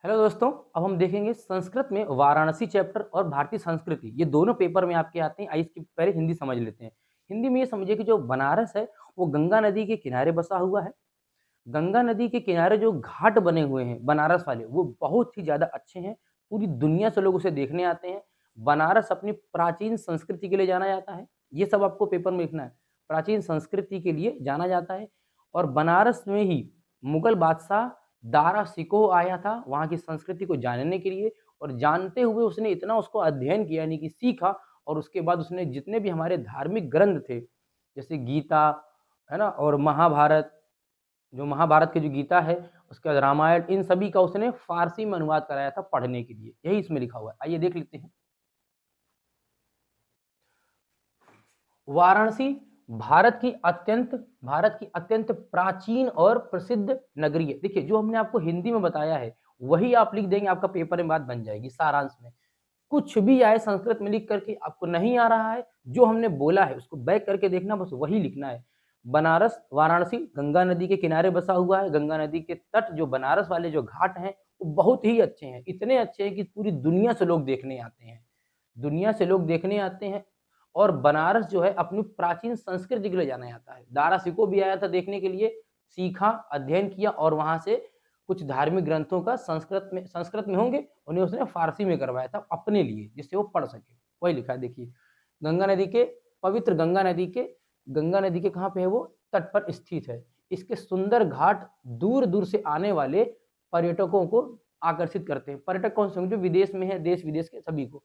Hello दोस्तों, अब हम देखेंगे संस्कृत में वाराणसी चैप्टर और भारतीय संस्कृति, ये दोनों पेपर में आपके आते हैं। आइए इसकी पहले हिंदी समझ लेते हैं। हिंदी में ये समझिए कि जो बनारस है वो गंगा नदी के किनारे बसा हुआ है। गंगा नदी के किनारे जो घाट बने हुए हैं बनारस वाले, वो बहुत ही ज़्यादा अच्छे हैं। पूरी दुनिया से लोग उसे देखने आते हैं। बनारस अपनी प्राचीन संस्कृति के लिए जाना जाता है। ये सब आपको पेपर में लिखना है। प्राचीन संस्कृति के लिए जाना जाता है और बनारस में ही मुगल बादशाह दारा शिकोह आया था वहाँ की संस्कृति को जानने के लिए, और जानते हुए उसने इतना उसको अध्ययन किया यानी कि सीखा, और उसके बाद उसने जितने भी हमारे धार्मिक ग्रंथ थे, जैसे गीता, है ना, और महाभारत, जो महाभारत की जो गीता है, उसके बाद रामायण, इन सभी का उसने फारसी में अनुवाद कराया था पढ़ने के लिए। यही इसमें लिखा हुआ है। आइए देख लेते हैं। वाराणसी भारत की अत्यंत प्राचीन और प्रसिद्ध नगरी है। देखिए, जो हमने आपको हिंदी में बताया है वही आप लिख देंगे, आपका पेपर में बात बन जाएगी सारांश में। कुछ भी आए संस्कृत में लिख करके, आपको नहीं आ रहा है, जो हमने बोला है उसको बैक करके देखना, बस वही लिखना है। बनारस, वाराणसी गंगा नदी के किनारे बसा हुआ है। गंगा नदी के तट जो बनारस वाले जो घाट हैं वो बहुत ही अच्छे हैं, इतने अच्छे हैं कि पूरी दुनिया से लोग देखने आते हैं। दुनिया से लोग देखने आते हैं। और बनारस जो है अपनी प्राचीन संस्कृति के लिए जाना जाता है। दारा सिकोह भी आया था देखने के लिए, सीखा, अध्ययन किया, और वहां से कुछ धार्मिक ग्रंथों का संस्कृत में होंगे, उन्हें उसने फारसी में करवाया था अपने लिए, जिससे वो पढ़ सके। वही लिखा है, देखिए। गंगा नदी के पवित्र गंगा नदी के कहाँ पे है वो, तट पर स्थित है। इसके सुंदर घाट दूर दूर से आने वाले पर्यटकों को आकर्षित करते हैं। पर्यटक कौन से होंगे? जो विदेश में है, देश विदेश के सभी को।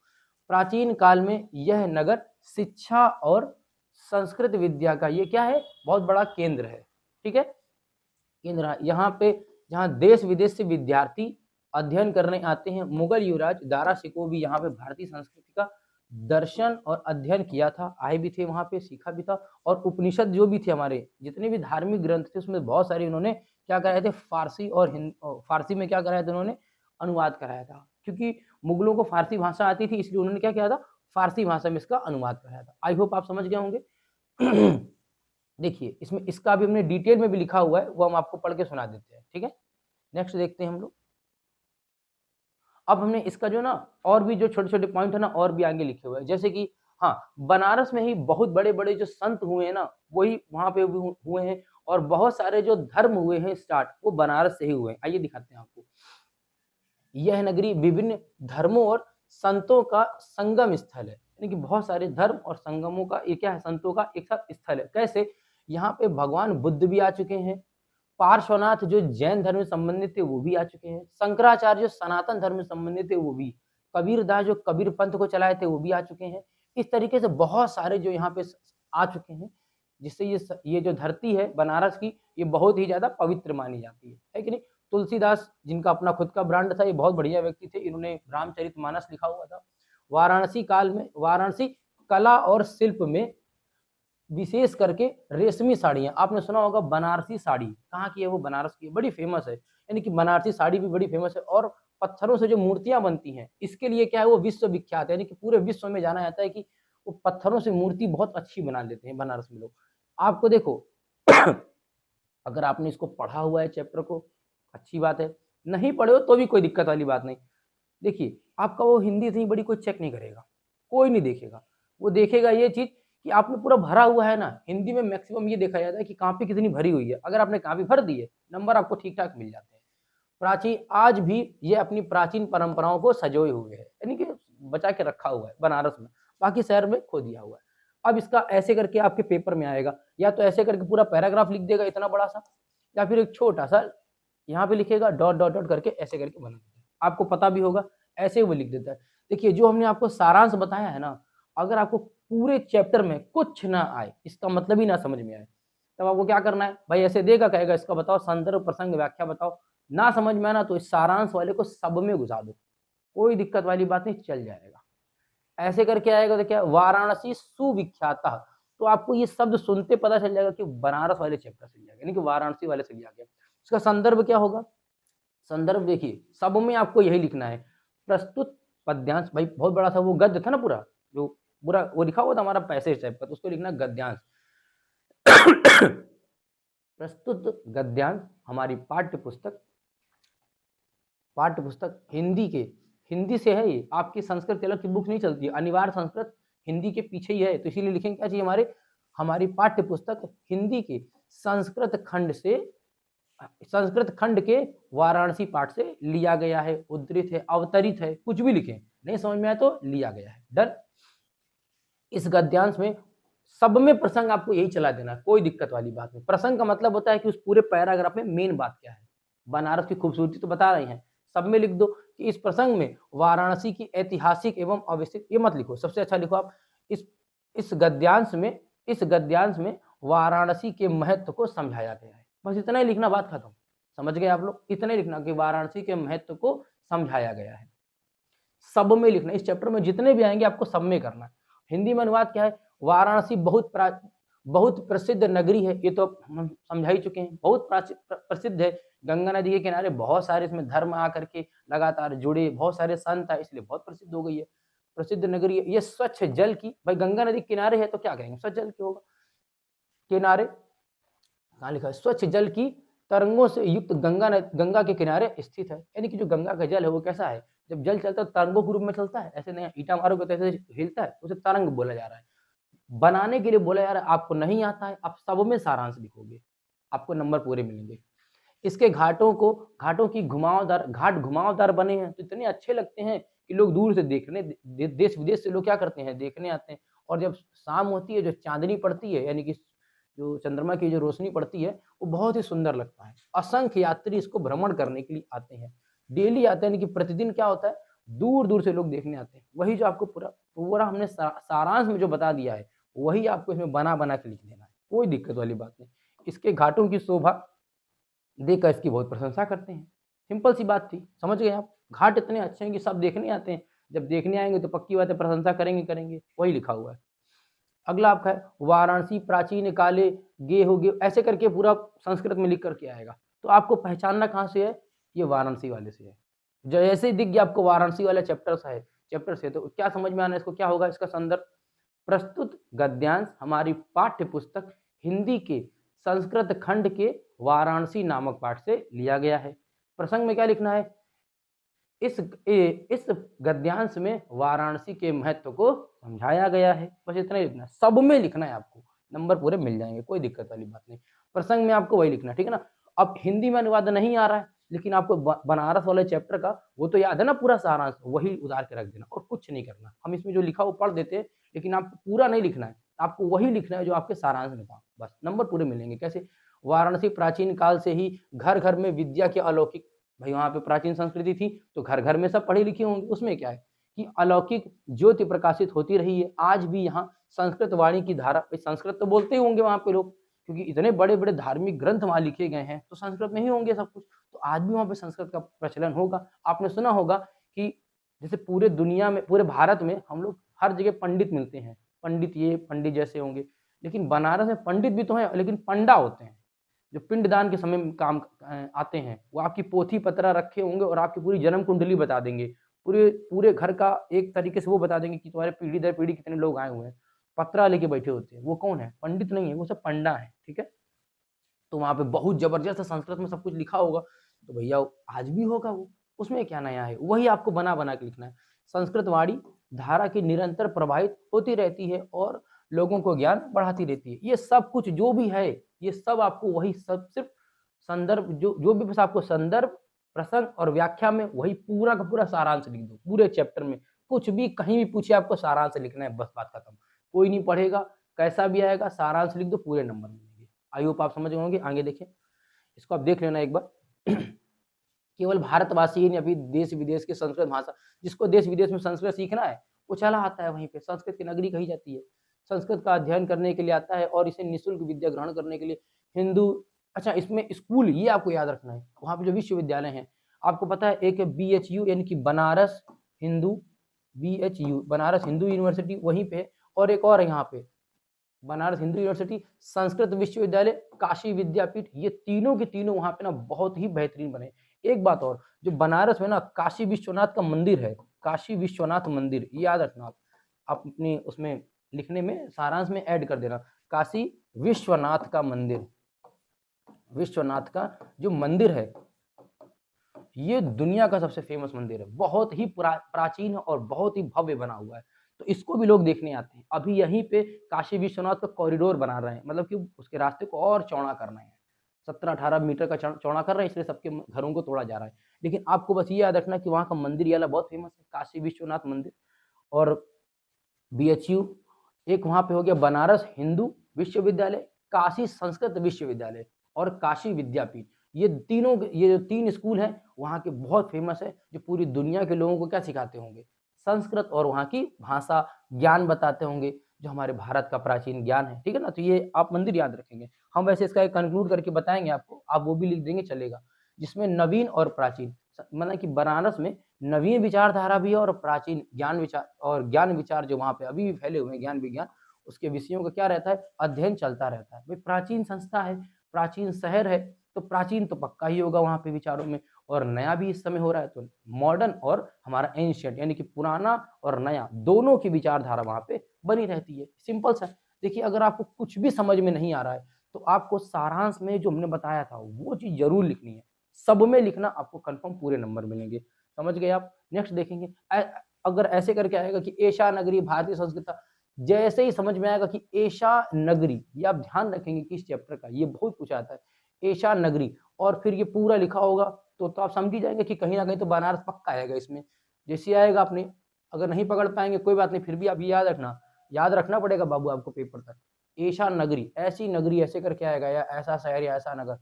प्राचीन काल में यह नगर शिक्षा और संस्कृत विद्या का ये क्या है, बहुत बड़ा केंद्र है। ठीक है, केंद्र यहाँ पे, जहाँ देश विदेश से विद्यार्थी अध्ययन करने आते हैं। मुगल युवराज दारा शिकोह भी यहाँ पे भारतीय संस्कृति का दर्शन और अध्ययन किया था, आए भी थे वहाँ पे, सीखा भी था। और उपनिषद जो भी थे, हमारे जितने भी धार्मिक ग्रंथ थे, उसमें बहुत सारे उन्होंने क्या कराए थे, फारसी और फारसी में क्या कराया था उन्होंने, अनुवाद कराया था। क्योंकि मुगलों को फारसी भाषा आती थी, इसलिए उन्होंने क्या किया था, फारसी भाषा में इसका अनुवाद कराया था। आई होप आप समझ गए होंगे। देखिए, इसमें इसका भी हमने डिटेल में भी लिखा हुआ है, वो हम आपको पढ़ के सुना देते हैं। ठीक है, नेक्स्ट देखते हैं हम लोग। अब हमने इसका जो ना, और भी जो छोटे छोटे पॉइंट है ना, और भी आगे लिखे हुए हैं। जैसे कि हाँ, बनारस में ही बहुत बड़े बड़े जो संत हुए हैं ना, वही वहां पे भी हुए हैं। और बहुत सारे जो धर्म हुए हैं स्टार्ट, वो बनारस से ही हुए हैं। आइए दिखाते हैं आपको। यह नगरी विभिन्न धर्मों और संतों का संगम स्थल है, यानी कि बहुत सारे धर्म और संगमों का ये क्या है, संतों का एक साथ स्थल है। कैसे? यहाँ पे भगवान बुद्ध भी आ चुके हैं, पार्श्वनाथ जो जैन धर्म से संबंधित थे वो भी आ चुके हैं, शंकराचार्य जो सनातन धर्म से संबंधित थे वो भी, कबीरदास जो कबीर पंथ को चलाए थे वो भी आ चुके हैं। इस तरीके से बहुत सारे जो यहाँ पे आ चुके हैं, जिससे ये जो धरती है बनारस की, ये बहुत ही ज्यादा पवित्र मानी जाती है कि नहीं। तुलसीदास, जिनका अपना खुद का ब्रांड था, ये बहुत बढ़िया व्यक्ति थे, इन्होंने रामचरितमानस लिखा हुआ था। वाराणसी कला और शिल्प में विशेष करके रेशमी साड़ियाँ, आपने सुना होगा बनारसी साड़ी, कहाँ की है वो, बनारस की, बड़ी फेमस है। यानी कि बनारसी साड़ी भी बड़ी फेमस है। और पत्थरों से जो मूर्तियां बनती हैं, इसके लिए क्या है, वो विश्व विख्यात है। यानी कि पूरे विश्व में जाना जाता है कि वो पत्थरों से मूर्ति बहुत अच्छी बना लेते हैं बनारस में लोग। आपको देखो, अगर आपने इसको पढ़ा हुआ है चैप्टर को, अच्छी बात है। नहीं पढ़े हो तो भी कोई दिक्कत वाली बात नहीं। देखिए, आपका वो हिंदी इतनी बड़ी कोई चेक नहीं करेगा, कोई नहीं देखेगा। वो देखेगा ये चीज कि आपने पूरा भरा हुआ है ना। हिंदी में मैक्सिमम ये देखा जाता है कि कॉपी कितनी भरी हुई है। अगर आपने कॉपी भर दी है, नंबर आपको ठीक ठाक मिल जाते हैं। प्राचीन आज भी ये अपनी प्राचीन परंपराओं को सजोए हुए है, यानी कि बचा के रखा हुआ है बनारस में। बाकी शहर में खो दिया हुआ है। अब इसका ऐसे करके आपके पेपर में आएगा, या तो ऐसे करके पूरा पैराग्राफ लिख देगा इतना बड़ा सा, या फिर एक छोटा सा यहाँ पे लिखेगा, डॉट डॉट डॉट करके ऐसे करके बना देगा। आपको पता भी होगा, ऐसे वो लिख देता है। देखिए, जो हमने आपको सारांश बताया है ना, अगर आपको पूरे चैप्टर में कुछ ना आए, इसका मतलब ही ना समझ में आए, तब आपको क्या करना है भाई, ऐसे देगा, कहेगा इसका बताओ, संदर्भ प्रसंग व्याख्या बताओ। ना समझ में आना तो इस सारांश वाले को सब में घुसा दो, कोई दिक्कत वाली बात नहीं, चल जाएगा। ऐसे करके आएगा तो क्या, वाराणसी सुविख्यात, तो आपको ये शब्द सुनते पता चल जाएगा कि बनारस वाले चैप्टर से लिया गया, यानी कि वाराणसी वाले से लिया गया। इसका संदर्भ क्या होगा? संदर्भ देखिए, सब में आपको यही लिखना है। प्रस्तुत पद्यांश, भाई बहुत बड़ा था वो गद्य था ना पूरा, जो पूरा वो लिखा हुआ था हमारा पैसेज टाइप का, तो उसको लिखना गद्यांश। प्रस्तुत गद्यांश हमारी पाठ्य पुस्तक पाठ्य पुस्तक हिंदी से है ये, आपकी संस्कृत के अलग की बुक नहीं चलती है, अनिवार्य संस्कृत हिंदी के पीछे ही है, तो इसीलिए लिखेंगे क्या चाहिए, हमारी पाठ्य पुस्तक हिंदी के संस्कृत खंड के वाराणसी पाठ से लिया गया है, उद्धृत है, अवतरित है, कुछ भी लिखें, नहीं समझ में आया तो लिया गया है। डन। इस गद्यांश में सब में प्रसंग आपको यही चला देना, कोई दिक्कत वाली बात नहीं। प्रसंग का मतलब होता है कि उस पूरे पैराग्राफ में मेन बात क्या है। बनारस की खूबसूरती तो बता रही हैं, सब में लिख दो कि इस प्रसंग में वाराणसी की ऐतिहासिक एवं अवस्थित, ये मत लिखो, सबसे अच्छा लिखो आप इस गद्यांश में वाराणसी के महत्व को समझाया गया है। बस इतना ही लिखना, बात खत्म। समझ गए आप लोग? इतना ही लिखना कि वाराणसी के महत्व को समझाया गया है। सब में लिखना, इस चैप्टर में जितने भी आएंगे आपको सब में करना। हिंदी में अनुवाद क्या है, वाराणसी बहुत प्रसिद्ध नगरी है, ये तो हम समझा ही चुके हैं, बहुत प्रसिद्ध है, गंगा नदी के किनारे बहुत सारे इसमें धर्म आकर के लगातार जुड़े, बहुत सारे संत है, इसलिए बहुत प्रसिद्ध हो गई है, प्रसिद्ध नगरी है। ये स्वच्छ जल की, भाई गंगा नदी किनारे है तो क्या कहेंगे, स्वच्छ जल की होगा, किनारे कहाँ लिखा है, स्वच्छ जल की तरंगों से युक्त गंगा के किनारे स्थित है। यानी कि जो गंगा का जल है वो कैसा है, जब जल चलता है तरंगों के रूप में चलता है, ऐसे नहीं ईटा मारोगे तो ऐसे हिलता है, उसे तरंग बोला जा रहा है। बनाने के लिए बोला जा रहा है, आपको नहीं आता है, आप सब में सारांश लिखोगे, आपको नंबर पूरे मिलेंगे। इसके घाटों की घुमावदार बने हैं, तो इतने अच्छे लगते हैं कि लोग दूर से देखने, देश विदेश से लोग क्या करते हैं, देखने आते हैं। और जब शाम होती है, जो चांदनी पड़ती है, यानी कि जो चंद्रमा की जो रोशनी पड़ती है, वो बहुत ही सुंदर लगता है। असंख्य यात्री इसको भ्रमण करने के लिए आते हैं, डेली आते हैं, यानी कि प्रतिदिन क्या होता है, दूर दूर से लोग देखने आते हैं। वही जो आपको पूरा हमने सारांश में जो बता दिया है, वही आपको इसमें बना बना के लिख देना है, कोई दिक्कत वाली बात नहीं। इसके घाटों की शोभा देखकर इसकी बहुत प्रशंसा करते हैं। सिंपल सी बात थी, समझ गए आप? घाट इतने अच्छे हैं कि सब देखने आते हैं, जब देखने आएंगे तो पक्की बात है प्रशंसा करेंगे, वही लिखा हुआ है। अगला आपका है वाराणसी प्राचीन काले गे हो गे, ऐसे करके पूरा संस्कृत में लिख करके आएगा, तो आपको पहचानना कहाँ से है, ये वाराणसी वाले से है। जैसे ही दिख गया आपको वाराणसी वाला चैप्टर से, तो क्या समझ में आना, इसको क्या होगा, इसका संदर्भ प्रस्तुत गद्यांश हमारी पाठ्य पुस्तक हिंदी के संस्कृत खंड के वाराणसी नामक पाठ से लिया गया है। प्रसंग में क्या लिखना है, इस गद्यांश में वाराणसी के महत्व को समझाया गया है, बस इतना ही लिखना है। सब में लिखना है, आपको नंबर पूरे मिल जाएंगे, कोई दिक्कत वाली बात नहीं। प्रसंग में आपको वही लिखना है, ठीक है ना। अब हिंदी में अनुवाद नहीं आ रहा है, लेकिन आपको बनारस वाले चैप्टर का वो तो याद है ना, पूरा सारांश वही उतार के रख देना और कुछ नहीं करना। हम इसमें जो लिखा वो पढ़ देते हैं, लेकिन आपको पूरा नहीं लिखना है, आपको वही लिखना है जो आपके सारांश में था, बस नंबर पूरे मिलेंगे। कैसे, वाराणसी प्राचीन काल से ही घर घर में विद्या के अलौकिक, भाई वहां पे प्राचीन संस्कृति थी तो घर घर में सब पढ़े लिखे होंगे, उसमें क्या है कि अलौकिक ज्योति प्रकाशित होती रही है। आज भी यहाँ संस्कृत वाणी की धारा, संस्कृत तो बोलते ही होंगे वहां पे लोग, क्योंकि इतने बड़े बड़े धार्मिक ग्रंथ वहां लिखे गए हैं, तो संस्कृत में ही होंगे सब कुछ, तो आज भी वहां पे संस्कृत का प्रचलन होगा। आपने सुना होगा कि जैसे पूरे दुनिया में, पूरे भारत में हम लोग हर जगह पंडित मिलते हैं, पंडित ये पंडित जैसे होंगे, लेकिन बनारस में पंडित भी तो है, लेकिन पंडा होते हैं, जो पिंडदान के समय में काम आते हैं। वो आपकी पोथी पत्रा रखे होंगे और आपकी पूरी जन्म कुंडली बता देंगे, पूरे घर का एक तरीके से वो बता देंगे कि तुम्हारे पीढ़ी दर पीढ़ी कितने लोग आए हुए हैं, पत्रा लेके बैठे होते हैं। वो कौन है, पंडित नहीं है, वो सब पंडा है, ठीक है। तो वहां पे बहुत जबरदस्त संस्कृत में सब कुछ लिखा होगा, तो भैया आज भी होगा वो, उसमें क्या नया है, वही आपको बना बना के लिखना है। संस्कृत वाणी धारा की निरंतर प्रभावित होती रहती है और लोगों को ज्ञान बढ़ाती रहती है। ये सब कुछ जो भी है, ये सब आपको वही सब सिर्फ संदर्भ, जो भी बस आपको संदर्भ, प्रसंग और व्याख्या में वही पूरा का पूरा सारांश लिख दो, पूरे चैप्टर में कुछ भी कहीं भी पूछे आपको सारांश लिखना है, बस बात खत्म। कोई नहीं पढ़ेगा, कैसा भी आएगा, सारांश लिख दो, पूरे नंबर मिलेंगे। आई होप आप समझ होंगे। आगे देखिए, इसको आप देख लेना एक बार। केवल भारतवासी ही अभी देश विदेश के संस्कृत भाषा, जिसको देश विदेश में संस्कृत सीखना है वो चला आता है, वहीं पे संस्कृत की नगरी कही जाती है, संस्कृत का अध्ययन करने के लिए आता है और इसे निःशुल्क विद्या ग्रहण करने के लिए हिंदू, अच्छा इसमें स्कूल, ये आपको याद रखना है, वहाँ पे जो विश्वविद्यालय है आपको पता है, एक BHU यानी कि बनारस हिंदू, BHU बनारस हिंदू यूनिवर्सिटी वहीं पे, और एक और यहाँ पे बनारस हिंदू यूनिवर्सिटी, संस्कृत विश्वविद्यालय, काशी विद्यापीठ, ये तीनों के तीनों वहाँ पे ना बहुत ही बेहतरीन बने। एक बात और, जो बनारस में ना काशी विश्वनाथ का मंदिर है, काशी विश्वनाथ मंदिर, ये याद रखना आप अपने उसमें लिखने में सारांश में ऐड कर देना, काशी विश्वनाथ का मंदिर, विश्वनाथ का जो मंदिर है ये दुनिया का सबसे फेमस मंदिर है, बहुत ही प्राचीन है और बहुत ही भव्य बना हुआ है, तो इसको भी लोग देखने आते हैं। अभी यहीं पे काशी विश्वनाथ का कॉरिडोर बना रहे हैं, मतलब कि उसके रास्ते को और चौड़ा करना है, 17-18 मीटर का चौड़ा कर रहे हैं, इसलिए सबके घरों को तोड़ा जा रहा है। लेकिन आपको बस ये याद रखना कि वहाँ का मंदिर ये वाला बहुत फेमस है, काशी विश्वनाथ मंदिर। और बीएचयू, एक वहाँ पे हो गया बनारस हिंदू विश्वविद्यालय, काशी संस्कृत विश्वविद्यालय और काशी विद्यापीठ। ये जो 3 स्कूल हैं वहाँ के बहुत फेमस है, जो पूरी दुनिया के लोगों को क्या सिखाते होंगे? संस्कृत और वहाँ की भाषा ज्ञान बताते होंगे, जो हमारे भारत का प्राचीन ज्ञान है, ठीक है ना? तो ये आप मंदिर याद रखेंगे। हम वैसे इसका एक कंक्लूड करके बताएँगे आपको, आप वो भी लिख देंगे चलेगा, जिसमें नवीन और प्राचीन मतलब कि बनारस में नवीन विचारधारा भी है और प्राचीन ज्ञान विचार जो वहाँ पे अभी भी फैले हुए हैं, ज्ञान विज्ञान, उसके विषयों का क्या रहता है? अध्ययन चलता रहता है। भाई प्राचीन संस्था है, प्राचीन शहर है, तो प्राचीन तो पक्का ही होगा वहाँ पे विचारों में, और नया भी इस समय हो रहा है, तो मॉडर्न और हमारा एंशिएंट यानी कि पुराना और नया दोनों की विचारधारा वहाँ पे बनी रहती है। सिंपल सा। देखिए अगर आपको कुछ भी समझ में नहीं आ रहा है, तो आपको सारांश में जो हमने बताया था वो चीज़ ज़रूर लिखनी है। सब में लिखना, आपको कंफर्म पूरे नंबर मिलेंगे। समझ गए आप? नेक्स्ट देखेंगे अगर ऐसे करके आएगा कि एशा नगरी भारतीय संस्कृति, जैसे ही समझ में आएगा कि एशा नगरी, ये आप ध्यान रखेंगे किस चैप्टर का, ये बहुत पूछा जाता है। एशा नगरी और फिर ये पूरा लिखा होगा, तो आप समझ ही जाएंगे कि कहीं ना कहीं तो बनारस पक्का आएगा इसमें। जैसे आएगा आपने, अगर नहीं पकड़ पाएंगे कोई बात नहीं, फिर भी आप याद रखना पड़ेगा बाबू आपको पेपर तक। एशा नगरी, ऐसी नगरी, ऐसे करके आएगा, या ऐसा शहर या ऐसा नगर,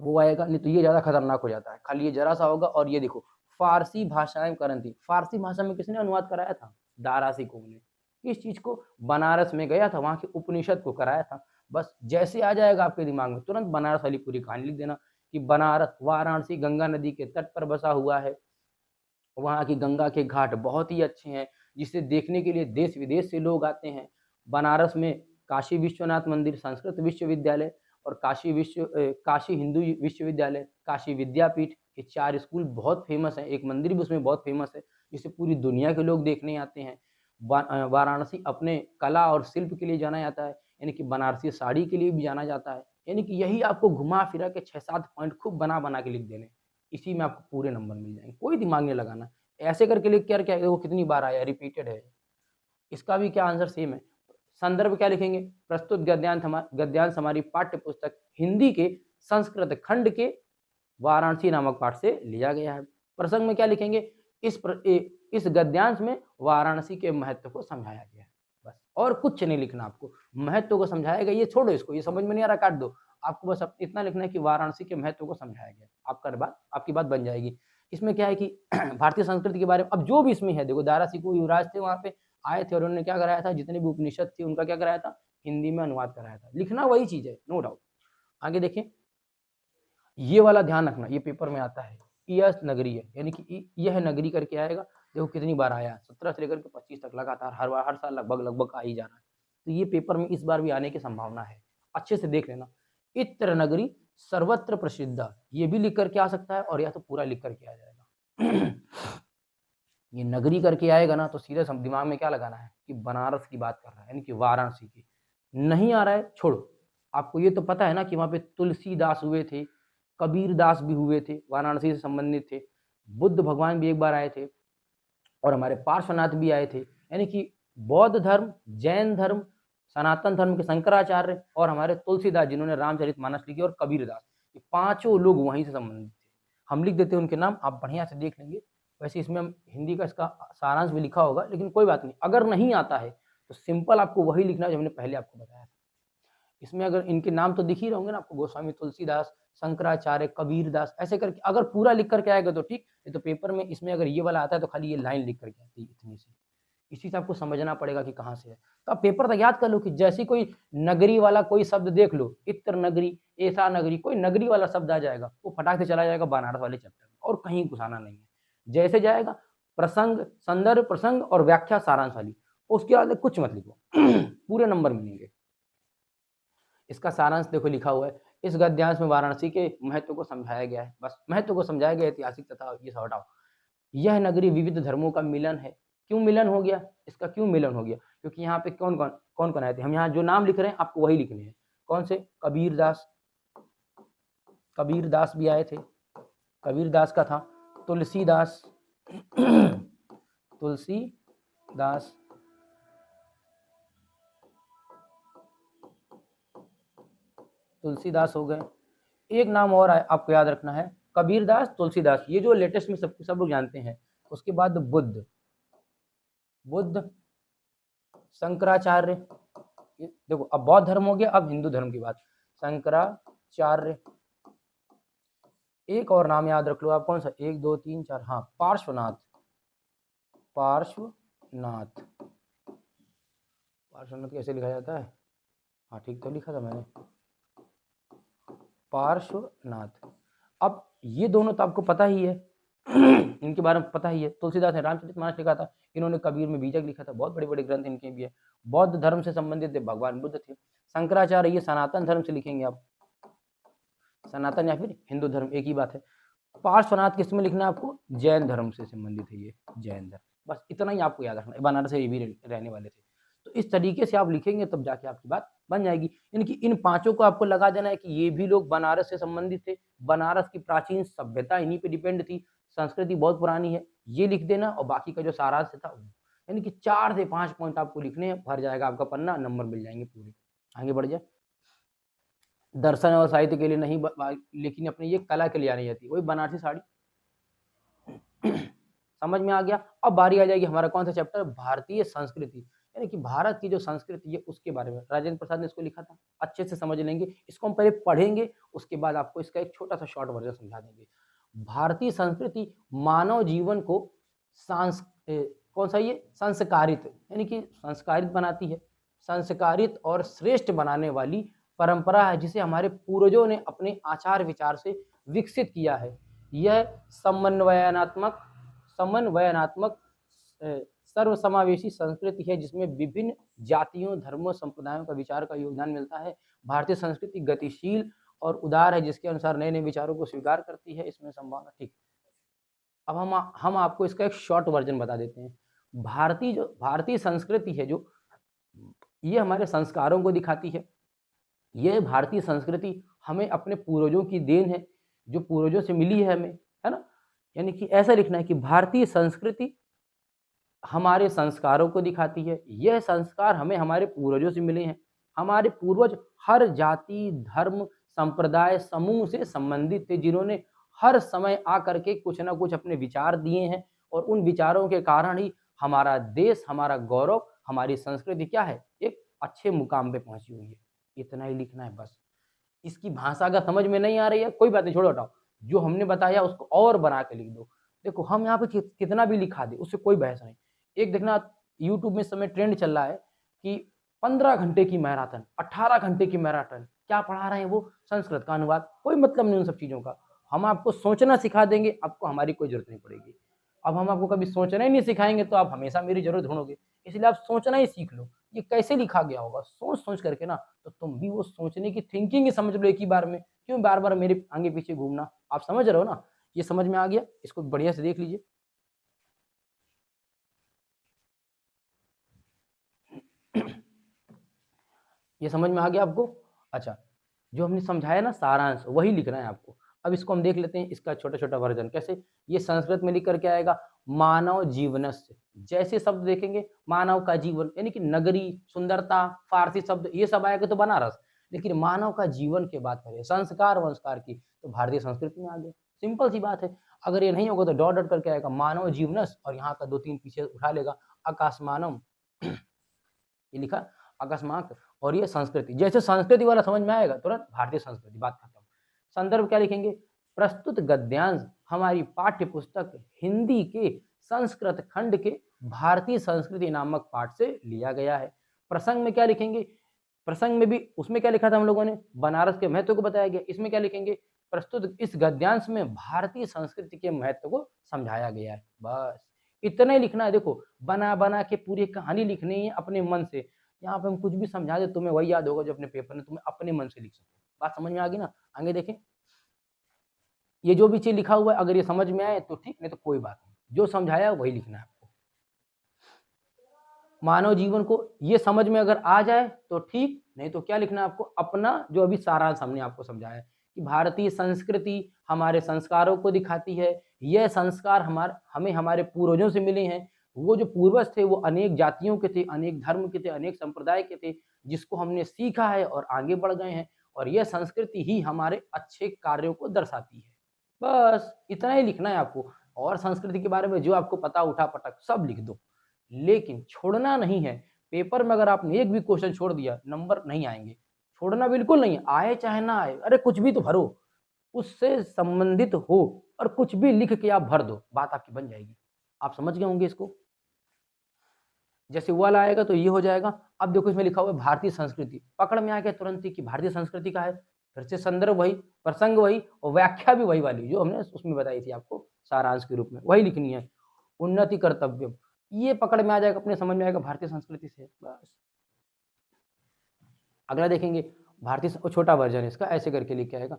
वो आएगा। नहीं तो ये ज्यादा खतरनाक हो जाता है, खाली ये जरा सा होगा। और ये देखो, फारसी भाषाएं करंती, फारसी भाषा में किसने अनुवाद कराया था? दारा सिकोह ने। इस चीज को बनारस में गया था, वहां के उपनिषद को कराया था। बस जैसे आ जाएगा आपके दिमाग में, तुरंत बनारस वाली पूरी कहानी लिख देना कि बनारस वाराणसी गंगा नदी के तट पर बसा हुआ है, वहाँ की गंगा के घाट बहुत ही अच्छे हैं, जिसे देखने के लिए देश विदेश से लोग आते हैं। बनारस में काशी विश्वनाथ मंदिर, संस्कृत विश्वविद्यालय और काशी हिंदू विश्वविद्यालय, काशी विद्यापीठ, ये 4 स्कूल बहुत फेमस हैं। एक मंदिर भी उसमें बहुत फेमस है, जिसे पूरी दुनिया के लोग देखने आते हैं। वाराणसी अपने कला और शिल्प के लिए जाना जाता है, यानी कि बनारसी साड़ी के लिए भी जाना जाता है। यानी कि यही आपको घुमा फिरा के 6-7 पॉइंट खूब बना बना के लिख देने, इसी में आपको पूरे नंबर मिल जाएंगे, कोई दिमाग नहीं लगाना। ऐसे करके लिख के क्या देखो कितनी बार आया, रिपीटेड है। इसका भी क्या आंसर सेम है। संदर्भ क्या लिखेंगे? प्रस्तुत गद्यांश हमारी पाठ्य पुस्तक हिंदी के संस्कृत खंड के वाराणसी नामक पाठ से लिया गया है। प्रसंग में क्या लिखेंगे? इस गद्यांश में वाराणसी के महत्व को समझाया गया है। बस और कुछ नहीं लिखना आपको, महत्व को समझाया गया। ये छोड़ो, इसको, ये समझ में नहीं आ रहा काट दो। आपको बस इतना लिखना है कि वाराणसी के महत्व को समझाया गया, आपकी बात बन जाएगी। इसमें क्या है कि भारतीय संस्कृति के बारे में अब जो भी इसमें है, देखो दारा सिकोह युवराज थे, वहां पे आए थे और उन्होंने क्या कराया था, जितने भी उपनिषद थे उनका क्या कराया था, हिंदी में अनुवाद कराया था। लिखना वही चीज है, नो डाउट। आगे देखें, ये वाला ध्यान रखना, ये पेपर में आता है। यह नगरी है, यानी कि यह नगरी करके आएगा। देखो कितनी बार आया, 17 से लेकर के 25 तक लगातार, हर साल लगभग आ ही जा रहा है। तो ये पेपर में इस बार भी आने की संभावना है, अच्छे से देख लेना। इत्र नगरी सर्वत्र प्रसिद्ध, ये भी लिख करके आ सकता है, और या तो पूरा लिख करके आ जाएगा। ये नगरी करके आएगा ना, तो सीधे दिमाग में क्या लगाना है कि बनारस की बात कर रहा है, यानी कि वाराणसी की। नहीं आ रहा है, छोड़ो। आपको ये तो पता है ना कि वहां पे तुलसीदास हुए थे, कबीर दास भी हुए थे, वाराणसी से संबंधित थे। बुद्ध भगवान भी एक बार आए थे, और हमारे पार्श्वनाथ भी आए थे। यानी कि बौद्ध धर्म, जैन धर्म, सनातन धर्म के शंकराचार्य, और हमारे तुलसीदास जिन्होंने रामचरितमानस लिखी, और कबीर दास, ये 5 लोग वहीं से संबंधित थे। हम लिख देते हैं उनके नाम, आप बढ़िया से देख लेंगे। वैसे इसमें हम हिंदी का इसका सारांश भी लिखा होगा, लेकिन कोई बात नहीं। अगर नहीं आता है तो सिंपल आपको वही लिखना जो हमने पहले आपको बताया था। इसमें अगर इनके नाम तो दिख ही रहोगे ना आपको, गोस्वामी तुलसीदास, शंकराचार्य, कबीर दास, ऐसे करके अगर पूरा लिख करके आएगा तो ठीक है। तो पेपर में इसमें अगर ये वाला आता है तो खाली ये लाइन लिख करके आती है इतनी सी, इसी से आपको समझना पड़ेगा कि कहाँ से है। तो आप पेपर तक याद कर लो कि जैसी कोई नगरी वाला कोई शब्द देख लो, इत्र नगरी, ऐसा नगरी, कोई नगरी वाला शब्द आ जाएगा, वो फटाक से चला जाएगा बनारस वाले चैप्टर में, और कहीं घुसाना नहीं है। जैसे जाएगा प्रसंग, संदर्भ, प्रसंग और व्याख्या सारांश वाली, उसके बाद कुछ मत लिखो। पूरे नंबर मिलेंगे। इसका सारांश देखो लिखा हुआ है, इस गद्यांश में वाराणसी के महत्व को समझाया गया है। बस महत्व को समझाया गया, ऐतिहासिक तथा ये सब हटाओ। यह नगरी विविध धर्मों का मिलन है। क्यों मिलन हो गया? इसका क्यों मिलन हो गया? क्योंकि यहाँ पे कौन कौन आए थे? हम यहाँ जो नाम लिख रहे हैं आपको वही लिखने हैं। कौन से? कबीर दास भी आए थे, कबीरदास का था तुलसीदास तुलसीदास, तुलसीदास हो गए। एक नाम और आपको याद रखना है, कबीरदास, तुलसीदास, ये जो लेटेस्ट में सब लोग जानते हैं। उसके बाद बुद्ध, शंकराचार्य, देखो अब बौद्ध धर्म हो गया, अब हिंदू धर्म की बात, शंकराचार्य। एक और नाम याद रख लो आप, कौन सा, 1 2 3 4, हाँ, पार्श्वनाथ, पार्श्वनाथ कैसे लिखा जाता है, हाँ ठीक तो लिखा था मैंने, पार्श्वनाथ। अब ये दोनों तो आपको पता ही है इनके बारे में पता ही है। तुलसीदास ने रामचरितमानस लिखा था, इन्होंने कबीर में बीजक लिखा था, बहुत बड़े बड़े ग्रंथ इनके भी है। बौद्ध धर्म से संबंधित भगवान बुद्ध थे। शंकराचार्य ये सनातन धर्म से लिखेंगे आप, सनातन या फिर हिंदू धर्म एक ही बात है। पार्श्वनाथ किस में लिखना है आपको, जैन धर्म से संबंधित है ये, जैन धर्म। बस इतना ही आपको याद रखना है, बनारस से ये भी रहने वाले थे। तो इस तरीके से आप लिखेंगे तब जाके आपकी बात बन जाएगी। यानी कि इन पांचों को आपको लगा देना है कि ये भी लोग बनारस से संबंधित थे, बनारस की प्राचीन सभ्यता इन्हीं पे डिपेंड थी, संस्कृति बहुत पुरानी है, ये लिख देना। और बाकी का जो सारांश था, यानी कि 4 से 5 पॉइंट आपको लिखने हैं, भर जाएगा आपका पन्ना, नंबर मिल जाएंगे पूरे। आगे बढ़ जाए। दर्शन और साहित्य के लिए नहीं, लेकिन अपनी ये कला के लिए आनी जाती है, वही बनारसी साड़ी समझ में आ गया। अब बारी आ जाएगी हमारा कौन सा चैप्टर, भारतीय संस्कृति, यानी कि भारत की जो संस्कृति है उसके बारे में। राजेंद्र प्रसाद ने इसको लिखा था, अच्छे से समझ लेंगे इसको, हम पहले पढ़ेंगे, उसके बाद आपको इसका एक छोटा सा शॉर्ट वर्जन समझा देंगे। भारतीय संस्कृति मानव जीवन को कौन सा ये संस्कारित, यानी कि संस्कारित बनाती है, संस्कारित और श्रेष्ठ बनाने वाली परंपरा है, जिसे हमारे पूर्वजों ने अपने आचार विचार से विकसित किया है। यह समन्वयनात्मक सर्वसमावेशी संस्कृति है, जिसमें विभिन्न जातियों, धर्मों, संप्रदायों का विचार का योगदान मिलता है। भारतीय संस्कृति गतिशील और उदार है, जिसके अनुसार नए नए विचारों को स्वीकार करती है, इसमें संभावना। ठीक, अब हम आपको इसका एक शॉर्ट वर्जन बता देते हैं। भारतीय संस्कृति है जो, ये हमारे संस्कारों को दिखाती है। यह भारतीय संस्कृति हमें अपने पूर्वजों की देन है, जो पूर्वजों से मिली है हमें, है ना। यानी कि ऐसा लिखना है कि भारतीय संस्कृति हमारे संस्कारों को दिखाती है। यह संस्कार हमें हमारे पूर्वजों से मिले हैं। हमारे पूर्वज हर जाति, धर्म, संप्रदाय, समूह से संबंधित थे, जिन्होंने हर समय आकर के कुछ ना कुछ अपने विचार दिए हैं, और उन विचारों के कारण ही हमारा देश, हमारा गौरव, हमारी संस्कृति क्या है, एक अच्छे मुकाम पे पहुंची हुई है। इतना ही लिखना है बस। इसकी भाषा अगर समझ में नहीं आ रही है, कोई बात नहीं, छोड़ो, हटाओ, जो हमने बताया उसको और बना के लिख दो। देखो हम यहाँ पे कितना भी लिखा दे, उससे कोई बहस नहीं। एक देखना, यूट्यूब में इस समय ट्रेंड चल रहा है कि 15 घंटे की मैराथन, 18 घंटे की मैराथन, क्या पढ़ा रहे हैं वो, संस्कृत का अनुवाद। कोई मतलब नहीं उन सब चीजों का। हम आपको सोचना सिखा देंगे, आपको हमारी कोई जरूरत नहीं पड़ेगी। अब हम आपको कभी सोचना ही नहीं सिखाएंगे तो आप हमेशा मेरी जरूरत ढूंढोगे। इसलिए आप सोचना ही सीख लो, ये कैसे लिखा गया होगा, सोच सोच करके ना, तो तुम भी वो सोचने की थिंकिंग ही समझ लो एक ही बार में। क्यों बार बार मेरे आगे पीछे घूमना, आप समझ रहे हो ना। ये समझ में आ गया, इसको बढ़िया से देख लीजिए। ये समझ में आ गया आपको। अच्छा, जो हमने समझाया ना सारांश, वही लिखना है आपको। अब इसको हम देख लेते हैं, इसका छोटा छोटा वर्जन कैसे। ये संस्कृत में लिख करके आएगा, मानव जीवनस्य, जैसे शब्द देखेंगे, मानव का जीवन, यानी कि नगरी, सुंदरता, फारसी शब्द, ये सब आएगा तो बनारस। लेकिन मानव का जीवन के बात करें, संस्कार वंस्कार की, तो भारतीय संस्कृति में आ गया। सिंपल सी बात है। अगर ये नहीं होगा तो डॉट डॉट करके आएगा मानव जीवनस, और यहाँ का 2-3 पीछे उठा लेगा, आकाशमानम ये लिखा, अकस्मात, और ये संस्कृति। जैसे संस्कृति वाला समझ में आएगा तुरंत भारतीय संस्कृति, बात खत्म। संदर्भ क्या लिखेंगे, प्रस्तुत गद्यांश हमारी पाठ्य पुस्तक हिंदी के संस्कृत खंड के भारतीय संस्कृति नामक पाठ से लिया गया है। प्रसंग में क्या लिखेंगे, प्रसंग में भी उसमें क्या लिखा था हम लोगों ने, बनारस के महत्व को बताया गया। इसमें क्या लिखेंगे, प्रस्तुत इस गद्यांश में भारतीय संस्कृति के महत्व को समझाया गया है। बस इतना ही लिखना है। देखो बना बना के पूरी कहानी लिखनी है अपने मन से। यहाँ पे हम कुछ भी समझा दे, तुम्हें वही याद होगा जो अपने पेपर में तुम्हें अपने मन से लिख सको। बात समझ में आ गई ना। आगे देखें, ये जो भी चीज लिखा हुआ है, अगर ये समझ में आए तो ठीक, नहीं तो कोई बात नहीं, जो समझाया वही लिखना है आपको। मानव जीवन को ये समझ में अगर आ जाए तो ठीक, नहीं तो क्या लिखना है आपको, अपना जो अभी सारांश हमने आपको समझाया है कि भारतीय संस्कृति हमारे संस्कारों को दिखाती है, यह संस्कार हमें हमारे पूर्वजों से मिले हैं। वो जो पूर्वज थे वो अनेक जातियों के थे, अनेक धर्म के थे, अनेक संप्रदाय के थे, जिसको हमने सीखा है और आगे बढ़ गए हैं, और यह संस्कृति ही हमारे अच्छे कार्यों को दर्शाती है। बस इतना ही लिखना है आपको, और संस्कृति के बारे में जो आपको पता उठा पटक सब लिख दो, लेकिन छोड़ना नहीं है। पेपर में अगर आपने एक भी क्वेश्चन छोड़ दिया, नंबर नहीं आएंगे। छोड़ना बिल्कुल नहीं, आए चाहे ना आए, अरे कुछ भी तो भरो, उससे संबंधित हो, और कुछ भी लिख के आप भर दो, बात आपकी बन जाएगी। आप समझ गए होंगे इसको। जैसे वाला आएगा तो ये हो जाएगा। अब देखो इसमें लिखा हुआ है भारतीय संस्कृति, पकड़ में आ गया तुरंत ही कि भारतीय संस्कृति का है। फिर से संदर्भ वही, प्रसंग वही, और व्याख्या भी वही वाली जो हमने उसमें बताई थी आपको सारांश के रूप में, वही लिखनी है। उन्नति कर्तव्य, ये पकड़ में आ जाएगा, अपने समझ में आएगा भारतीय संस्कृति से। बस अगला देखेंगे भारतीय, छोटा वर्जन है इसका, ऐसे करके लिख के आएगा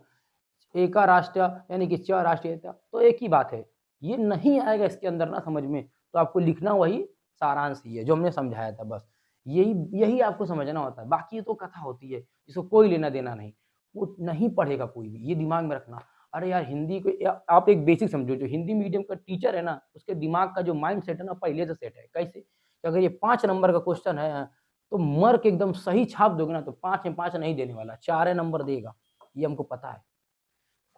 एका राष्ट्र यानी कि च राष्ट्रीयता, तो एक ही बात है। ये नहीं आएगा इसके अंदर ना समझ में, तो आपको लिखना वही सारांश ही है जो हमने समझाया था। बस यही यही आपको समझना होता है। बाकी तो कथा होती है, इसको कोई लेना देना नहीं, वो नहीं पढ़ेगा कोई भी, ये दिमाग में रखना। अरे यार हिंदी को आप एक बेसिक समझो, जो हिंदी मीडियम का टीचर है ना, उसके दिमाग का जो माइंड सेट है ना, पहले से सेट है। कैसे कि अगर ये 5 नंबर का क्वेश्चन है तो मार्क एकदम सही छाप दोगे ना, तो 5 में 5 नहीं देने वाला, 4 नंबर देगा, ये हमको पता है।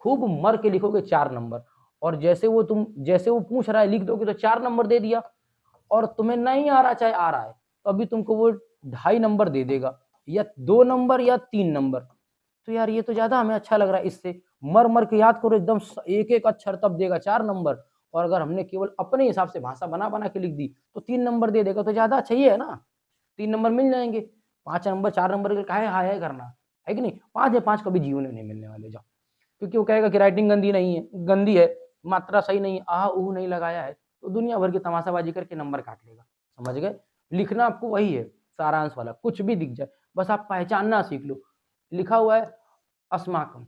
खूब मर के लिखोगे 4 नंबर, और जैसे वो पूछ रहा है लिख दोगे तो 4 नंबर दे दिया, और तुम्हें नहीं आ रहा चाहे आ रहा है तो अभी तुमको वो 2.5 नंबर दे देगा, या 2 नंबर या 3 नंबर। तो यार ये तो ज्यादा हमें अच्छा लग रहा है, इससे मर मर के याद करो एकदम एक एक अक्षर, तब देगा 4 नंबर। और अगर हमने केवल अपने हिसाब से भाषा बना बना के लिख दी तो 3 नंबर दे देगा, तो ज्यादा अच्छा ही है ना, 3 नंबर मिल जाएंगे। 5 नंबर 4 नंबर के काहे हाय हाय करना है कि नहीं। 5 है 5 कभी जीवन में नहीं मिलने वाले, जाओ। क्योंकि वो कहेगा कि राइटिंग गंदी है, मात्रा सही नहीं, आह ऊह नहीं लगाया है, तो दुनिया भर की तमाशाबाजी करके नंबर काट लेगा। समझ गए। लिखना आपको वही है सारांश वाला, कुछ भी दिख जाए बस आप पहचानना सीख लो। लिखा हुआ है अस्माकम,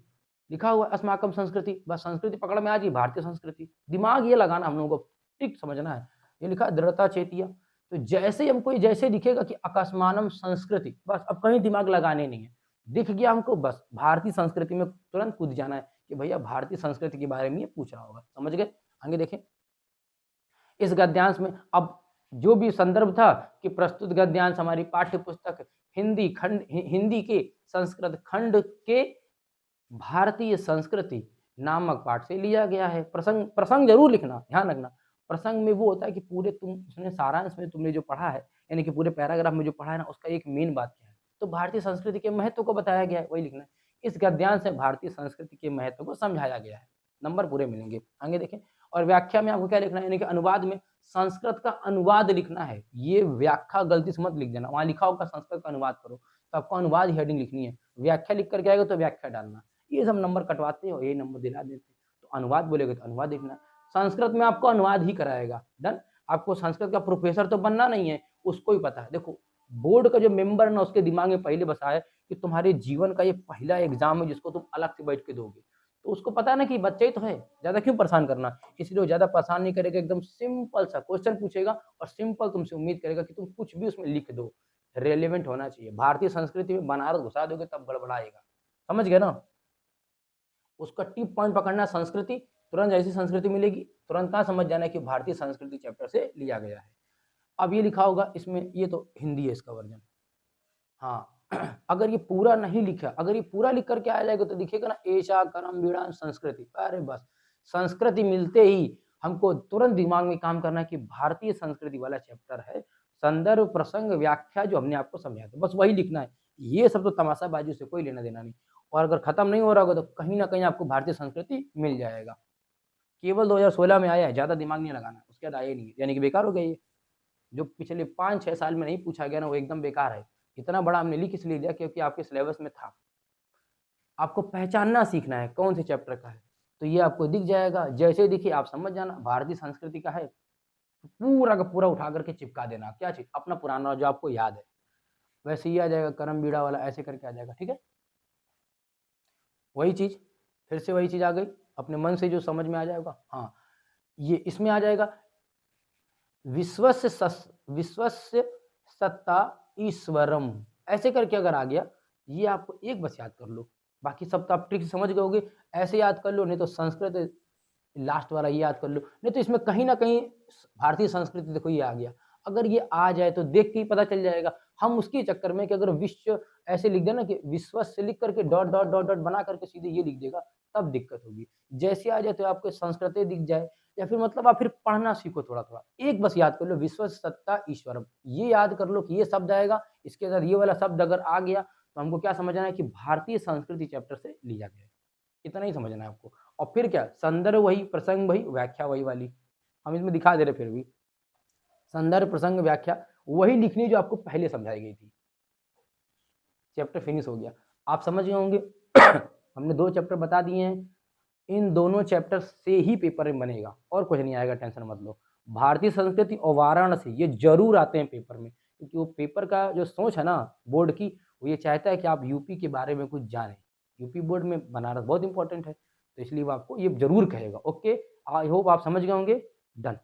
लिखा हुआ है अस्माकम संस्कृति, बस संस्कृति पकड़ में आ जाए, भारतीय संस्कृति। दिमाग ये लगाना हम लोगों को, ठीक समझना है। ये लिखा है दृढ़ता चेतिया, तो जैसे हमको जैसे दिखेगा कि अकस्मानम संस्कृति, बस अब कहीं दिमाग लगाने नहीं है। दिख गया हमको, बस भारतीय संस्कृति में तुरंत कूद जाना है कि भैया भारतीय संस्कृति के बारे में ये पूछ रहा होगा। समझ गए। आगे देखें इस गद्यांश में, अब जो भी संदर्भ था कि प्रस्तुत गद्यांश हमारी पाठ्य पुस्तक हिंदी के संस्कृत खंड के भारतीय संस्कृति नामक पाठ से लिया गया है। प्रसंग जरूर लिखना, ध्यान रखना। प्रसंग में वो होता है कि पूरे उसने सारांश में तुमने जो पढ़ा है, यानी कि पूरे पैराग्राफ में जो पढ़ा है ना, उसका एक मेन बात क्या है, तो भारतीय संस्कृति के महत्व को बताया गया है, वही लिखना है। इस गद्यांश से भारतीय संस्कृति के महत्व को समझाया गया है, नंबर पूरे मिलेंगे। आगे देखें, और व्याख्या में आपको क्या लिखना है, यानी कि अनुवाद में संस्कृत का अनुवाद लिखना है। ये व्याख्या गलती से मत लिख देना, वहां लिखा होगा संस्कृत का अनुवाद करो, तो आपको अनुवाद हेडिंग लिखनी है। व्याख्या लिख करके आएगा तो व्याख्या डालना, ये सब नंबर कटवाते हो, यही नंबर दिला देते। तो अनुवाद बोलेगा तो अनुवाद लिखना, संस्कृत में आपको अनुवाद ही कराएगा। डन। आपको संस्कृत का प्रोफेसर तो बनना नहीं है, उसको ही पता है। देखो बोर्ड का जो मेंबर है ना, उसके दिमाग में पहले बसा है कि तुम्हारे जीवन का ये पहला एग्जाम है जिसको तुम अलग से बैठ के दोगे, तो उसको पता है ना कि बच्चा ही तो है, ज्यादा क्यों परेशान करना। इसलिए वो ज्यादा परेशान नहीं करेगा, एकदम सिंपल सा क्वेश्चन पूछेगा और सिंपल तुमसे उम्मीद करेगा कि तुम कुछ भी उसमें लिख दो, रेलेवेंट होना चाहिए। भारतीय संस्कृति में बनारस घुसा दोगे तब गड़बड़ाएगा। समझ गए ना। उसका टिप पॉइंट पकड़ना, संस्कृति, तुरंत जैसी संस्कृति मिलेगी तुरंत कहाँ समझ जाना है कि भारतीय संस्कृति चैप्टर से लिया गया है। अब ये लिखा होगा इसमें, ये तो हिंदी है इसका वर्जन। हाँ अगर ये पूरा नहीं लिखा, अगर ये पूरा लिख करके आ जाएगा तो दिखेगा ना एशा करम विड़ान संस्कृति, अरे बस संस्कृति मिलते ही हमको तुरंत दिमाग में काम करना है कि भारतीय संस्कृति वाला चैप्टर है। संदर्भ प्रसंग व्याख्या जो हमने आपको समझाया था, बस वही लिखना है। ये सब तो तमाशाबाजी से कोई लेना देना नहीं। और अगर खत्म नहीं हो रहा होगा तो कहीं ना कहीं आपको भारतीय संस्कृति मिल जाएगा। केवल 2016 में आया है, ज्यादा दिमाग नहीं लगाना, उसके बाद आया नहीं है, यानी कि बेकार हो गया। ये जो पिछले 5-6 साल में नहीं पूछा गया ना, वो एकदम बेकार है। इतना बड़ा हमने लिख इसलिए दिया क्योंकि आपके सिलेबस में था। आपको पहचानना सीखना है कौन से चैप्टर का है, तो ये आपको दिख जाएगा। जैसे दिखे आप समझ जाना भारतीय संस्कृति का है, पूरा का पूरा उठा करके चिपका देना। क्या चीज, अपना पुराना जो आपको याद है वैसे ही आ जाएगा, करम बीड़ा वाला ऐसे करके आ जाएगा। ठीक है, वही चीज फिर से वही चीज आ गई, अपने मन से जो समझ में आ जाएगा। हाँ ये इसमें आ जाएगा विश्वस्य सत्ता ईश्वरम, ऐसे करके अगर आ गया, ये आपको एक बस याद कर लो, बाकी सब तो आप ट्रिक समझ गए होगे, ऐसे याद कर लो, नहीं तो संस्कृत लास्ट वाला ये याद कर लो, नहीं तो इसमें कहीं न कहीं भारतीय संस्कृति देखो ये आ गया। अगर ये आ जाए तो देख के ही पता चल जाएगा। हम उसके चक्कर में कि अगर विश्व ऐसे लिख दें ना कि विश्वस्य लिख करके डॉट, डॉट, डॉट, डॉट बना करके सीधे ये लिख देगा, तब दिक्कत होगी। जैसे आ जाए तो आपको संस्कृते दिख जाए या फिर मतलब आप फिर पढ़ना सीखो थोड़ा-थोड़ा। एक बस याद कर लो विश्वसत्ता ईश्वरम, ये याद कर लो कि ये शब्द आएगा, इसके साथ ये वाला शब्द अगर आ गया, तो हमको क्या समझना है कि भारतीय संस्कृति चैप्टर से लिया गया है। इतना ही समझना है आपको। और फिर क्या संदर्भ वही, प्रसंग वही, व्याख्या वही वाली। हम इसमें दिखा दे रहे फिर भी। संदर्भ, प्रसंग, व्याख्या वही लिखनी जो आपको पहले समझाई गई थी। चैप्टर फिनिश हो गया। आप समझ गए होंगे हमने 2 चैप्टर बता दिए हैं। इन दोनों चैप्टर से ही पेपर में बनेगा और कुछ नहीं आएगा, टेंशन मत लो। भारतीय संस्कृति और वाराणसी ये ज़रूर आते हैं पेपर में, क्योंकि वो पेपर का जो सोच है ना बोर्ड की, वो ये चाहता है कि आप यूपी के बारे में कुछ जानें। यूपी बोर्ड में बनारस बहुत इंपॉर्टेंट है, तो इसलिए वो आपको ये ज़रूर कहेगा। ओके, आई होप आप समझ गए होंगे। डन।